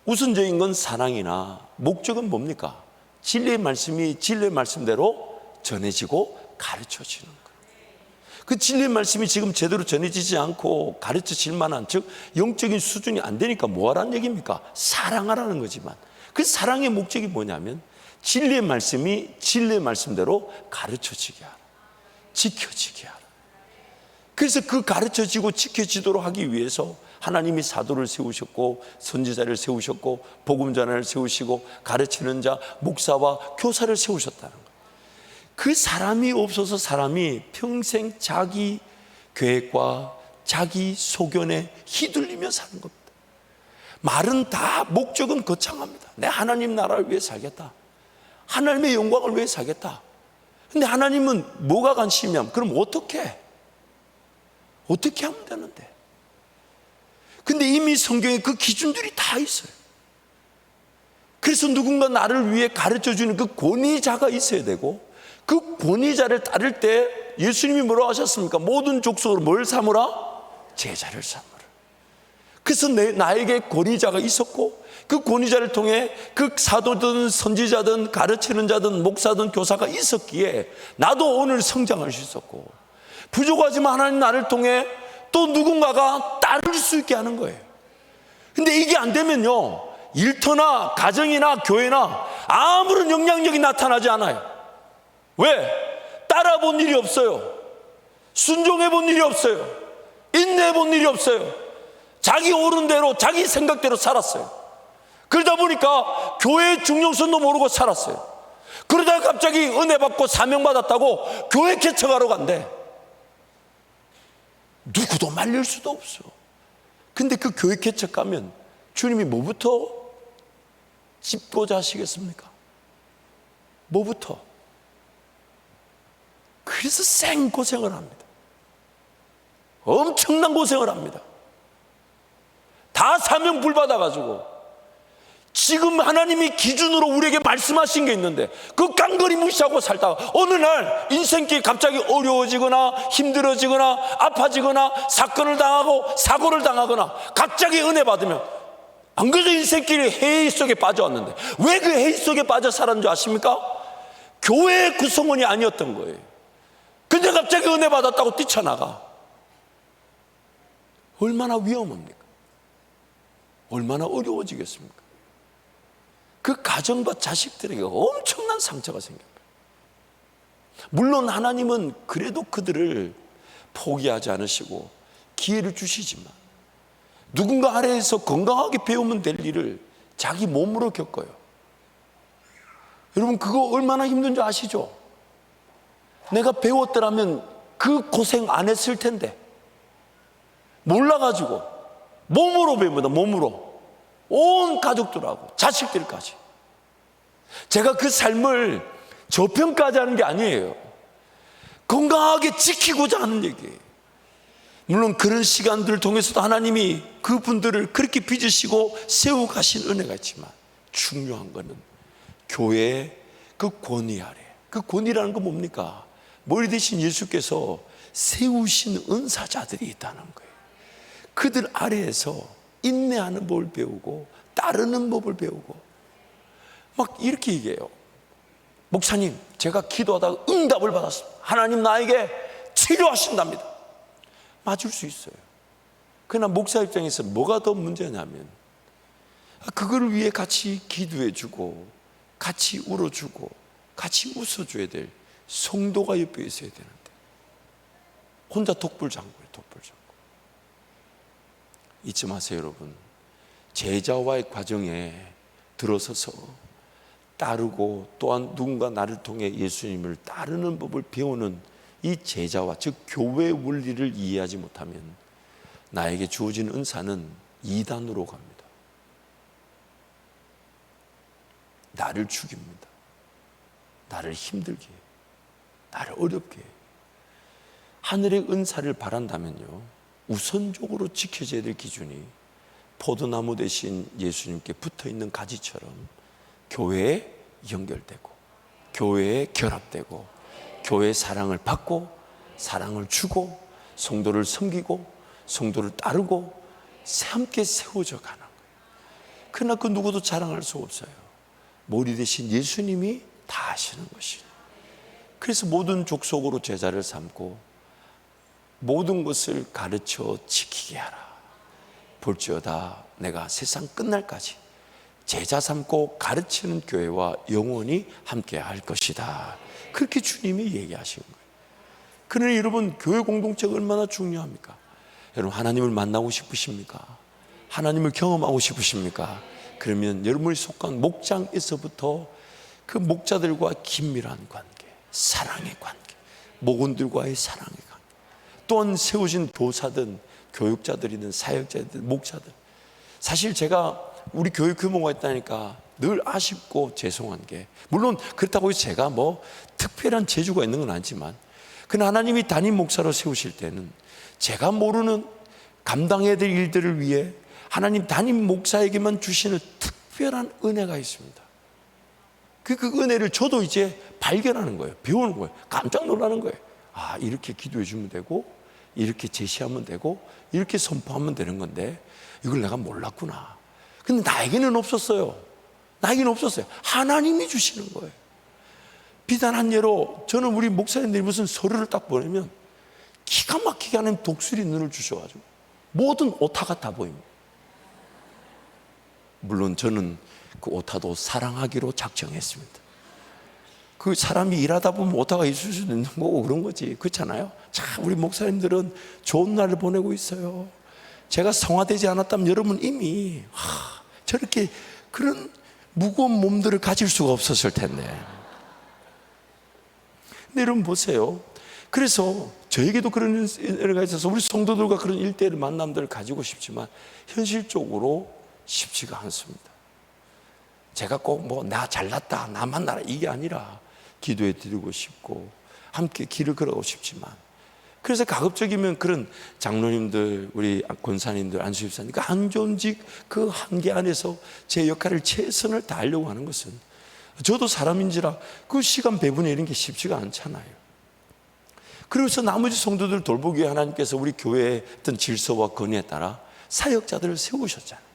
우선적인 건 사랑이나 목적은 뭡니까? 진리의 말씀이 진리의 말씀대로 전해지고 가르쳐지는 거예요. 그 진리의 말씀이 지금 제대로 전해지지 않고 가르쳐질 만한, 즉 영적인 수준이 안 되니까 뭐하라는 얘기입니까? 사랑하라는 거지만 그 사랑의 목적이 뭐냐면 진리의 말씀이 진리의 말씀대로 가르쳐지게 하라, 지켜지게 하라. 그래서 그 가르쳐지고 지켜지도록 하기 위해서 하나님이 사도를 세우셨고 선지자를 세우셨고 복음 전하를 세우시고 가르치는 자, 목사와 교사를 세우셨다는 거예요. 그 사람이 없어서 사람이 평생 자기 계획과 자기 소견에 휘둘리며 사는 겁니다. 말은 다 목적은 거창합니다. 내 하나님 나라를 위해 살겠다, 하나님의 영광을 위해 살겠다. 근데 하나님은 뭐가 관심이냐면 그럼 어떻게 하면 되는데? 근데 이미 성경에 그 기준들이 다 있어요. 그래서 누군가 나를 위해 가르쳐주는 그 권위자가 있어야 되고, 그 권위자를 따를 때 예수님이 뭐라고 하셨습니까? 모든 족속으로 뭘 삼으라? 제자를 삼으라. 그래서 나에게 권위자가 있었고 그 권위자를 통해 그 사도든 선지자든 가르치는 자든 목사든 교사가 있었기에 나도 오늘 성장할 수 있었고, 부족하지만 하나님 나를 통해 또 누군가가 따를 수 있게 하는 거예요. 근데 이게 안 되면요, 일터나 가정이나 교회나 아무런 영향력이 나타나지 않아요. 왜? 따라 본 일이 없어요. 순종해 본 일이 없어요. 인내해 본 일이 없어요. 자기 옳은 대로 자기 생각대로 살았어요. 그러다 보니까 교회의 중요성도 모르고 살았어요. 그러다가 갑자기 은혜 받고 사명 받았다고 교회 개척하러 간대. 누구도 말릴 수도 없어. 근데 그 교회 개척 가면 주님이 뭐부터 짚고자 하시겠습니까? 뭐부터? 그래서 생고생을 합니다. 엄청난 고생을 합니다. 다 사명 불받아가지고 지금 하나님이 기준으로 우리에게 말씀하신 게 있는데 그 깡그리 무시하고 살다가 어느 날 인생길이 갑자기 어려워지거나 힘들어지거나 아파지거나 사건을 당하고 사고를 당하거나 갑자기 은혜 받으면, 안 그래도 인생길이 해이 속에 빠져왔는데 왜 그 해이 속에 빠져 살았는 줄 아십니까? 교회의 구성원이 아니었던 거예요. 근데 갑자기 은혜 받았다고 뛰쳐나가. 얼마나 위험합니까? 얼마나 어려워지겠습니까? 그 가정과 자식들에게 엄청난 상처가 생깁니다. 물론 하나님은 그래도 그들을 포기하지 않으시고 기회를 주시지만 누군가 아래에서 건강하게 배우면 될 일을 자기 몸으로 겪어요. 여러분, 그거 얼마나 힘든 줄 아시죠? 내가 배웠더라면 그 고생 안 했을 텐데 몰라가지고 몸으로 배웁니다. 몸으로. 온 가족들하고 자식들까지. 제가 그 삶을 저평가하지 하는 게 아니에요. 건강하게 지키고자 하는 얘기예요. 물론 그런 시간들을 통해서도 하나님이 그분들을 그렇게 빚으시고 세워가신 은혜가 있지만 중요한 거는 교회의 그 권위 아래. 그 권위라는 건 뭡니까? 머리 대신 예수께서 세우신 은사자들이 있다는 거예요. 그들 아래에서 인내하는 법을 배우고 따르는 법을 배우고 막 이렇게 얘기해요. 목사님, 제가 기도하다가 응답을 받았습니다. 하나님 나에게 치료하신답니다. 맞을 수 있어요. 그러나 목사 입장에서 뭐가 더 문제냐면 그걸 위해 같이 기도해주고 같이 울어주고 같이 웃어줘야 될 성도가 옆에 있어야 되는데 혼자 독불장구예요. 독불장구. 잊지 마세요, 여러분. 제자와의 과정에 들어서서 따르고 또한 누군가 나를 통해 예수님을 따르는 법을 배우는 이 제자와, 즉 교회의 원리를 이해하지 못하면 나에게 주어진 은사는 이단으로 갑니다. 나를 죽입니다. 나를 힘들게 해요. 나를 어렵게 해요. 하늘의 은사를 바란다면요, 우선적으로 지켜져야 될 기준이 포도나무 대신 예수님께 붙어있는 가지처럼 교회에 연결되고 교회에 결합되고 교회의 사랑을 받고 사랑을 주고 성도를 섬기고 성도를 따르고 함께 세워져 가는 거예요. 그러나 그 누구도 자랑할 수 없어요. 머리 대신 예수님이 다 하시는 것이에요. 그래서 모든 족속으로 제자를 삼고 모든 것을 가르쳐 지키게 하라. 볼지어다 내가 세상 끝날까지 제자 삼고 가르치는 교회와 영원히 함께 할 것이다. 그렇게 주님이 얘기하신 거예요. 그러나 여러분, 교회 공동체가 얼마나 중요합니까? 여러분, 하나님을 만나고 싶으십니까? 하나님을 경험하고 싶으십니까? 그러면 여러분이 속한 목장에서부터 그 목자들과 긴밀한 관계, 사랑의 관계, 목원들과의 사랑의 관계, 또한 세우신 교사든 교육자들이든 사역자들, 목자들. 사실 제가 우리 교육 규모가 있다니까 늘 아쉽고 죄송한 게, 물론 그렇다고 해서 제가 뭐 특별한 재주가 있는 건 아니지만, 그러나 하나님이 담임 목사로 세우실 때는 제가 모르는 감당해야 될 일들을 위해 하나님 담임 목사에게만 주시는 특별한 은혜가 있습니다. 그 은혜를 저도 이제 발견하는 거예요. 배우는 거예요. 깜짝 놀라는 거예요. 아, 이렇게 기도해 주면 되고, 이렇게 제시하면 되고, 이렇게 선포하면 되는 건데 이걸 내가 몰랐구나. 근데 나에게는 없었어요. 나에게는 없었어요. 하나님이 주시는 거예요. 비단한 예로 저는 우리 목사님들이 무슨 서류를 딱 보내면 기가 막히게 하나님 독수리 눈을 주셔가지고 모든 오타가 다 보입니다. 물론 저는 그 오타도 사랑하기로 작정했습니다. 그 사람이 일하다 보면 오타가 있을 수도 있는 거고 그런 거지. 그렇잖아요. 자, 우리 목사님들은 좋은 날을 보내고 있어요. 제가 성화되지 않았다면 여러분 이미 저렇게 그런 무거운 몸들을 가질 수가 없었을 텐데. 근데 여러분 보세요. 그래서 저에게도 그런 은혜가 있어서 우리 성도들과 그런 일대일 만남들을 가지고 싶지만 현실적으로 쉽지가 않습니다. 제가 꼭 뭐 나 잘났다, 나 만나라 이게 아니라 기도해 드리고 싶고 함께 길을 걸어가고 싶지만, 그래서 가급적이면 그런 장로님들, 우리 권사님들, 안수집사님 그 한존직 그 한계 안에서 제 역할을 최선을 다하려고 하는 것은, 저도 사람인지라 그 시간 배분에 이런 게 쉽지가 않잖아요. 그래서 나머지 성도들 돌보기 위해 하나님께서 우리 교회의 어떤 질서와 권위에 따라 사역자들을 세우셨잖아요.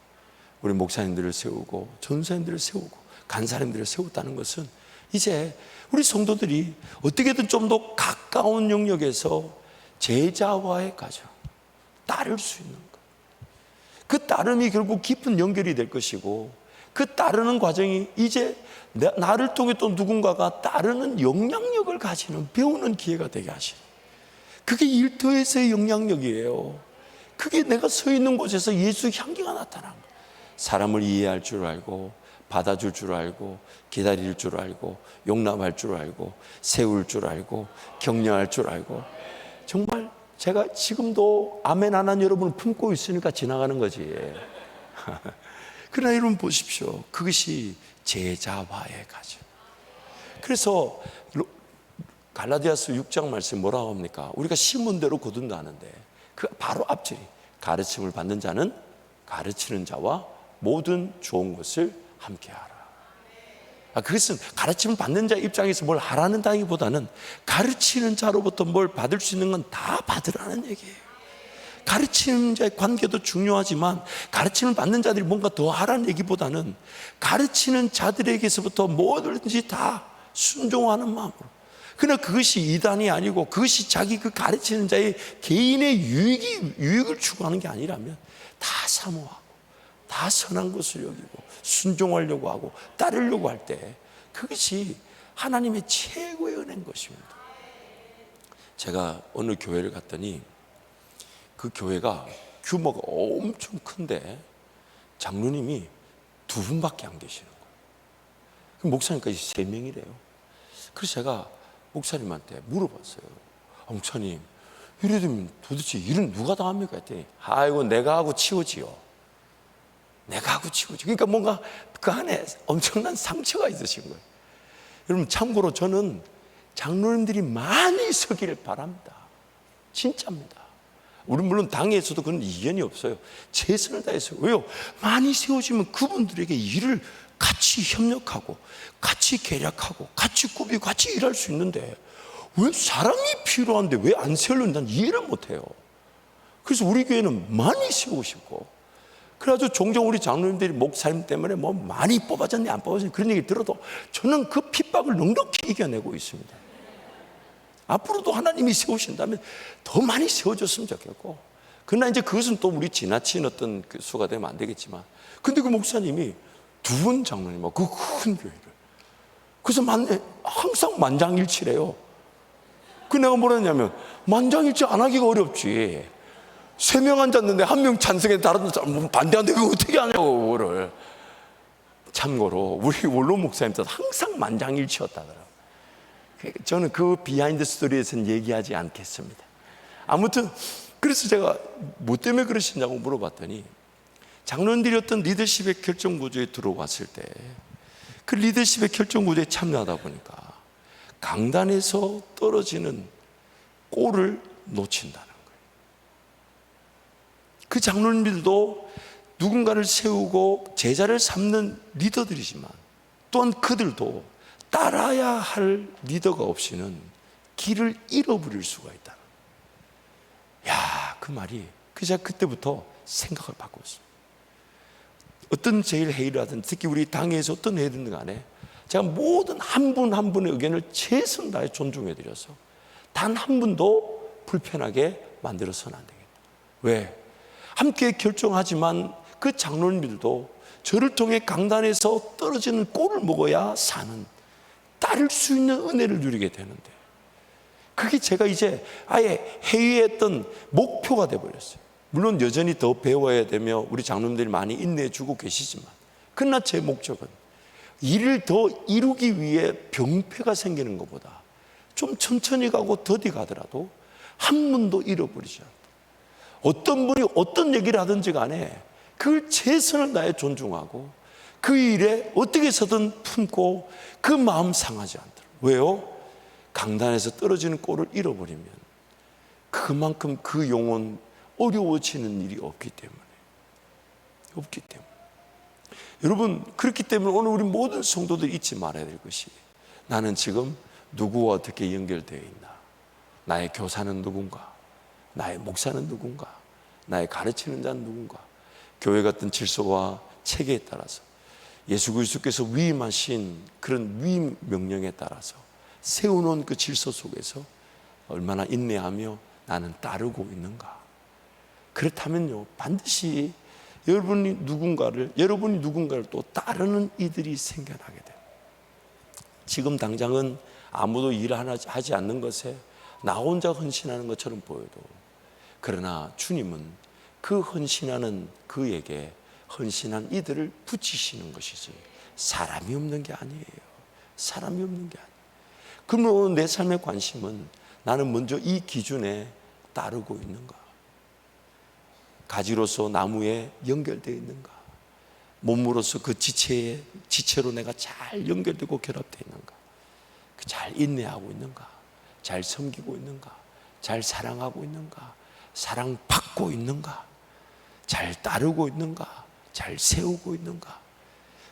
우리 목사님들을 세우고 전사님들을 세우고 간사님들을 세웠다는 것은 이제 우리 성도들이 어떻게든 좀 더 가까운 영역에서 제자와의 과정, 따를 수 있는 것. 그 따름이 결국 깊은 연결이 될 것이고, 그 따르는 과정이 이제 나를 통해 또 누군가가 따르는 영향력을 가지는, 배우는 기회가 되게 하시는, 그게 일터에서의 영향력이에요. 그게 내가 서 있는 곳에서 예수 향기가 나타나는 거예요. 사람을 이해할 줄 알고, 받아줄 줄 알고, 기다릴 줄 알고, 용납할 줄 알고, 세울 줄 알고, 격려할 줄 알고. 정말 제가 지금도 아멘 안 한 여러분을 품고 있으니까 지나가는 거지. 그러나 여러분 보십시오. 그것이 제자와의 과정. 그래서 갈라디아서 6장 말씀 뭐라고 합니까? 우리가 심은 대로 거둔다 하는데 그 바로 앞줄이 가르침을 받는 자는 가르치는 자와 모든 좋은 것을 함께하라. 그것은 가르침을 받는 자 입장에서 뭘 하라는 다기보다는 가르치는 자로부터 뭘 받을 수 있는 건 다 받으라는 얘기예요. 가르치는 자의 관계도 중요하지만 가르침을 받는 자들이 뭔가 더 하라는 얘기보다는 가르치는 자들에게서부터 뭐든지 다 순종하는 마음으로. 그러나 그것이 이단이 아니고 그것이 자기 그 가르치는 자의 개인의 유익을 추구하는 게 아니라면 다 사모하고 다 선한 것을 여기고 순종하려고 하고 따르려고 할 때 그것이 하나님의 최고의 은혜인 것입니다. 제가 어느 교회를 갔더니 그 교회가 규모가 엄청 큰데 장로님이 2분밖에 안 계시는 거예요. 목사님까지 3명이래요. 그래서 제가 목사님한테 물어봤어요. 목사님, 이래 되면 도대체 일은 누가 다 합니까? 했더니 아이고 내가 하고 치우지요. 내가 하고 치우지. 그러니까 뭔가 그 안에 엄청난 상처가 있으신 거예요. 여러분 참고로 저는 장로님들이 많이 서기를 바랍니다. 진짜입니다. 우리 물론 당에서도 그런 이견이 없어요. 최선을 다해서. 왜요? 많이 세워지면 그분들에게 일을 같이 협력하고 같이 계략하고 같이 꾸미고 같이 일할 수 있는데 왜 사람이 필요한데 왜 안 세우려는 난 이해를 못해요. 그래서 우리 교회는 많이 세우고 싶고 그래가지고 종종 우리 장로님들이 목사님 때문에 뭐 많이 뽑아졌네 안 뽑아졌네 그런 얘기 들어도 저는 그 핍박을 넉넉히 이겨내고 있습니다. 앞으로도 하나님이 세우신다면 더 많이 세워줬으면 좋겠고 그러나 이제 그것은 또 우리 지나친 어떤 그 수가 되면 안 되겠지만 근데 그 목사님이 2분 장로님하고 그 큰 교회를 그래서 항상 만장일치래요. 그 내가 뭐라 했냐면 만장일치 안 하기가 어렵지 3명 앉았는데 1명 찬성해 다른 사람 반대하는데 그거 어떻게 하냐고 그거를. 참고로 우리 원로 목사님도 항상 만장일치였다더라고요. 저는 그 비하인드 스토리에서는 얘기하지 않겠습니다. 아무튼 그래서 제가 뭐 때문에 그러시냐고 물어봤더니 장로님들이 어떤 리더십의 결정 구조에 들어왔을 때 그 리더십의 결정 구조에 참여하다 보니까 강단에서 떨어지는 꼴을 놓친다는 거예요. 그 장로님들도 누군가를 세우고 제자를 삼는 리더들이지만 또한 그들도 따라야 할 리더가 없이는 길을 잃어버릴 수가 있다. 야, 그 말이 제가 그때부터 생각을 바꿨어요. 어떤 제일 회의를 하든 특히 우리 당에서 어떤 회의든 간에 제가 모든 한 분 한 분의 의견을 최선 다해 존중해 드려서 단 한 분도 불편하게 만들어서는 안 되겠다. 왜? 함께 결정하지만 그 장로님들도 저를 통해 강단에서 떨어지는 꼴을 먹어야 사는 따를 수 있는 은혜를 누리게 되는데 그게 제가 이제 아예 회의했던 목표가 되어버렸어요. 물론 여전히 더 배워야 되며 우리 장로님들이 많이 인내해주고 계시지만 그러나 제 목적은 일을 더 이루기 위해 병폐가 생기는 것보다 좀 천천히 가고 더디 가더라도 한 분도 잃어버리지 않다. 어떤 분이 어떤 얘기를 하든지 간에 그걸 최선을 다해 존중하고 그 일에 어떻게 해서든 품고 그 마음 상하지 않도록. 왜요? 강단에서 떨어지는 꼴을 잃어버리면 그만큼 그 영혼 어려워지는 일이 없기 때문에. 여러분 그렇기 때문에 오늘 우리 모든 성도들이 잊지 말아야 될 것이 나는 지금 누구와 어떻게 연결되어 있나. 나의 교사는 누군가, 나의 목사는 누군가, 나의 가르치는 자는 누군가. 교회 같은 질서와 체계에 따라서 예수 그리스도께서 위임하신 그런 위임 명령에 따라서 세워놓은 그 질서 속에서 얼마나 인내하며 나는 따르고 있는가. 그렇다면요 반드시 여러분이 누군가를 또 따르는 이들이 생겨나게 돼요. 지금 당장은 아무도 일을 하지 않는 것에 나 혼자 헌신하는 것처럼 보여도 그러나 주님은 그 헌신하는 그에게 헌신한 이들을 붙이시는 것이지 사람이 없는 게 아니에요. 사람이 없는 게 아니에요. 그러면 오늘 내 삶의 관심은 나는 먼저 이 기준에 따르고 있는가? 가지로서 나무에 연결되어 있는가? 몸으로서 그 지체로 내가 잘 연결되고 결합되어 있는가? 잘 인내하고 있는가? 잘 섬기고 있는가? 잘 사랑하고 있는가? 사랑받고 있는가? 잘 따르고 있는가? 잘 세우고 있는가?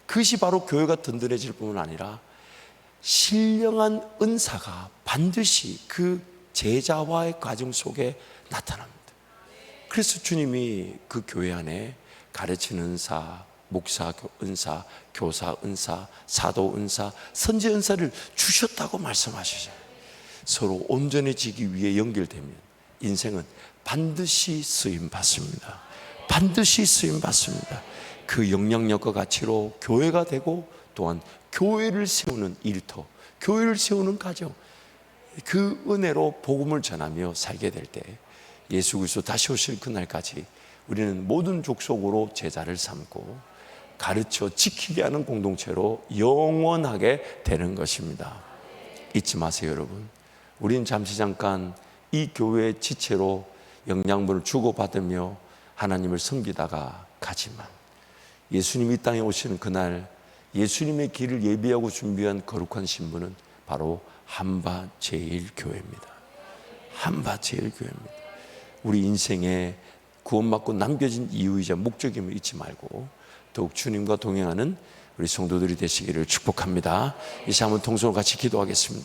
그것이 바로 교회가 든든해질 뿐만 아니라 신령한 은사가 반드시 그 제자와의 과정 속에 나타납니다. 그래서 주님이 그 교회 안에 가르치는 은사, 목사 은사, 교사 은사, 사도 은사, 선지 은사를 주셨다고 말씀하시죠. 서로 온전해지기 위해 연결되면 인생은 반드시 쓰임 받습니다. 반드시 쓰임 받습니다. 그 영향력과 가치로 교회가 되고 또한 교회를 세우는 일터, 교회를 세우는 가정, 그 은혜로 복음을 전하며 살게 될 때 예수 그리스도 다시 오실 그날까지 우리는 모든 족속으로 제자를 삼고 가르쳐 지키게 하는 공동체로 영원하게 되는 것입니다. 잊지 마세요, 여러분. 우리는 잠깐 이 교회의 지체로 영양분을 주고받으며 하나님을 섬기다가 가지만 예수님이 이 땅에 오시는 그날 예수님의 길을 예비하고 준비한 거룩한 신부는 바로 한밭제일교회입니다. 한밭제일교회입니다. 우리 인생에 구원받고 남겨진 이유이자 목적임을 잊지 말고 더욱 주님과 동행하는 우리 성도들이 되시기를 축복합니다. 이 시간 한번 통성으로 같이 기도하겠습니다.